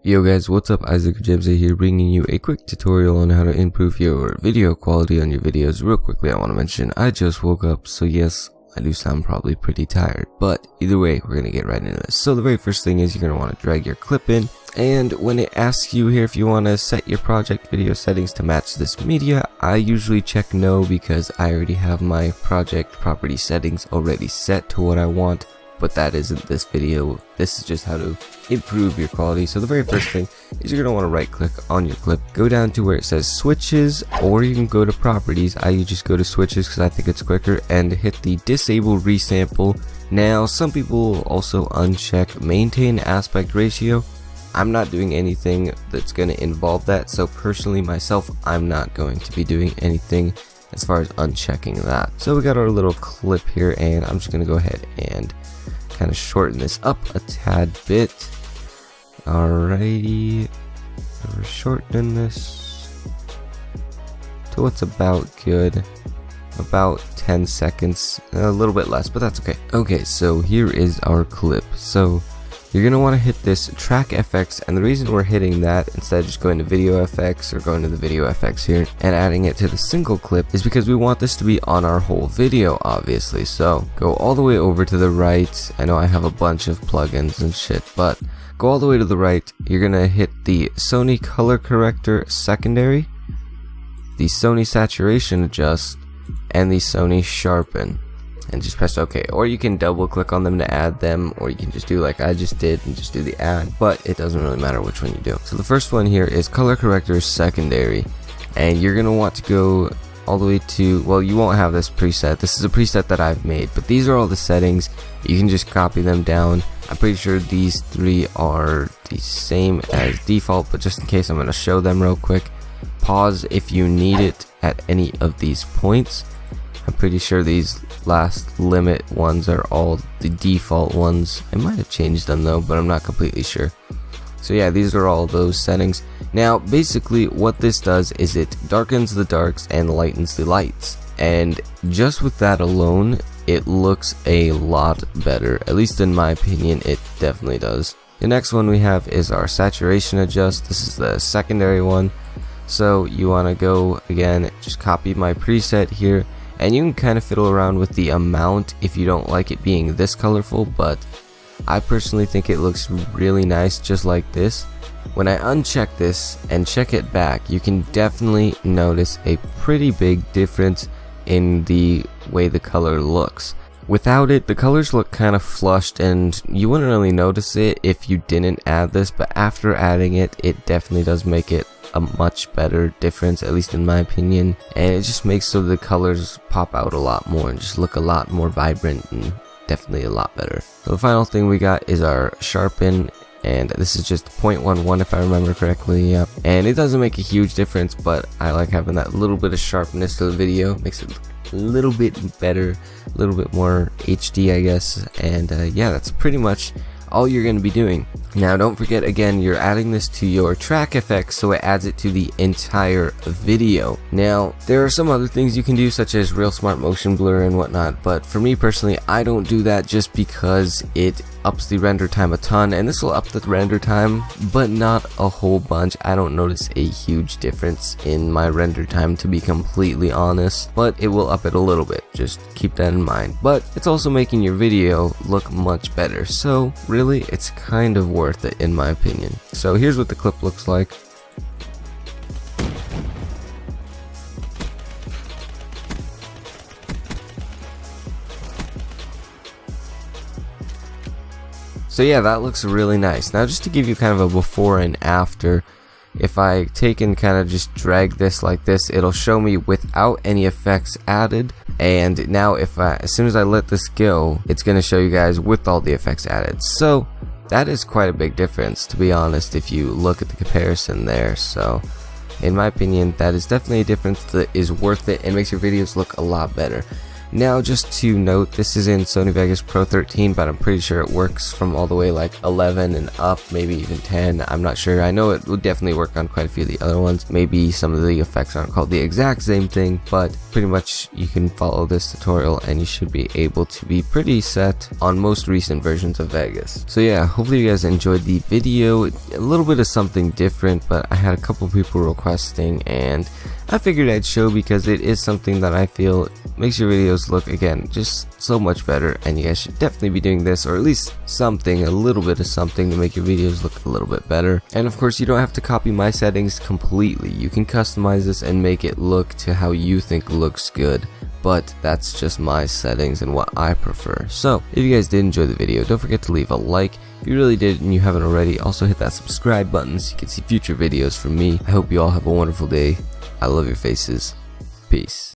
Yo guys, what's up? Isaac Gemzeh here, bringing you a quick tutorial on how to improve your video quality on your videos. Real quickly, I want to mention I just woke up, so yes, I do sound probably pretty tired, but either way, we're gonna get right into this. So the very first thing is you're gonna want to drag your clip in, and when it asks you here if you want to set your project video settings to match this media, I usually check no because I already have my project property settings already set to what I want. But that isn't this video. This is just how to improve your quality. So the very first thing is you're going to want to right click on your clip, go down to where it says switches, or you can go to properties. I just go to switches because I think it's quicker, and hit the disable resample. Now some people also uncheck maintain aspect ratio. I'm not doing anything that's going to involve that, so personally myself, I'm not going to be doing anything as far as unchecking that. So we got our little clip here, and I'm just going to go ahead and kind of shorten this up a tad bit. Alrighty, we're shortening this to what's about good, about 10 seconds, a little bit less, but that's okay. Okay, so here is our clip. So you're going to want to hit this track FX, and the reason we're hitting that instead of just going to video FX or going to the video FX here and adding it to the single clip is because we want this to be on our whole video, obviously. So go all the way over to the right. I know I have a bunch of plugins and shit, but go all the way to the right. You're going to hit the Sony Color Corrector Secondary, the Sony Saturation Adjust, and the Sony Sharpen. And just press OK, or you can double click on them to add them, or you can just do like I just did and just do the add, but it doesn't really matter which one you do. So the first one here is Color Corrector Secondary, and you're gonna want to go all the way to, well, you won't have this preset. This is a preset that I've made, but these are all the settings. You can just copy them down. I'm pretty sure these three are the same as default, but just in case, I'm gonna show them real quick. Pause if you need it at any of these points. I'm pretty sure these last limit ones are all the default ones. I might have changed them though, but I'm not completely sure. So yeah, these are all those settings. Now basically what this does is it darkens the darks and lightens the lights, and just with that alone it looks a lot better. At least in my opinion, it definitely does. The next one we have is our saturation adjust. This is the secondary one. So you want to go again, just copy my preset here, and you can kind of fiddle around with the amount if you don't like it being this colorful, but I personally think it looks really nice just like this. When I uncheck this and check it back, you can definitely notice a pretty big difference in the way the color looks. Without it, the colors look kind of flushed, and you wouldn't really notice it if you didn't add this, but after adding it, it definitely does make it a much better difference, at least in my opinion, and it just makes so the colors pop out a lot more and just look a lot more vibrant and definitely a lot better. So the final thing we got is our Sharpen, and this is just 0.11 if I remember correctly. Yep. And it doesn't make a huge difference, but I like having that little bit of sharpness to the video. Makes it look a little bit better, a little bit more HD, I guess. And yeah, that's pretty much all you're going to be doing. Now don't forget, again, you're adding this to your track FX, so it adds it to the entire video. Now there are some other things you can do, such as real smart motion blur and whatnot, but for me personally, I don't do that just because it ups the render time a ton, and this will up the render time but not a whole bunch. I don't notice a huge difference in my render time, to be completely honest, but it will up it a little bit. Just keep that in mind. But it's also making your video look much better, so really it's kind of worth it in my opinion. So here's what the clip looks like. So yeah, that looks really nice. Now just to give you kind of a before and after, if I take and kind of just drag this like this, it'll show me without any effects added, and now as soon as I let this go, it's going to show you guys with all the effects added. So that is quite a big difference, to be honest, if you look at the comparison there. So in my opinion, that is definitely a difference that is worth it and makes your videos look a lot better. Now, just to note, this is in Sony Vegas Pro 13, but I'm pretty sure it works from all the way like 11 and up, maybe even 10. I'm not sure. I know it would definitely work on quite a few of the other ones. Maybe some of the effects aren't called the exact same thing, but pretty much you can follow this tutorial and you should be able to be pretty set on most recent versions of Vegas. So yeah, hopefully you guys enjoyed the video. A little bit of something different, but I had a couple people requesting and I figured I'd show because it is something that I feel makes your videos look, again, just so much better, and you guys should definitely be doing this, or at least something, a little bit of something to make your videos look a little bit better. And of course, you don't have to copy my settings completely. You can customize this and make it look to how you think looks good, but that's just my settings and what I prefer. So if you guys did enjoy the video, don't forget to leave a like. If you really did and you haven't already, also hit that subscribe button so you can see future videos from me. I hope you all have a wonderful day. I love your faces. Peace.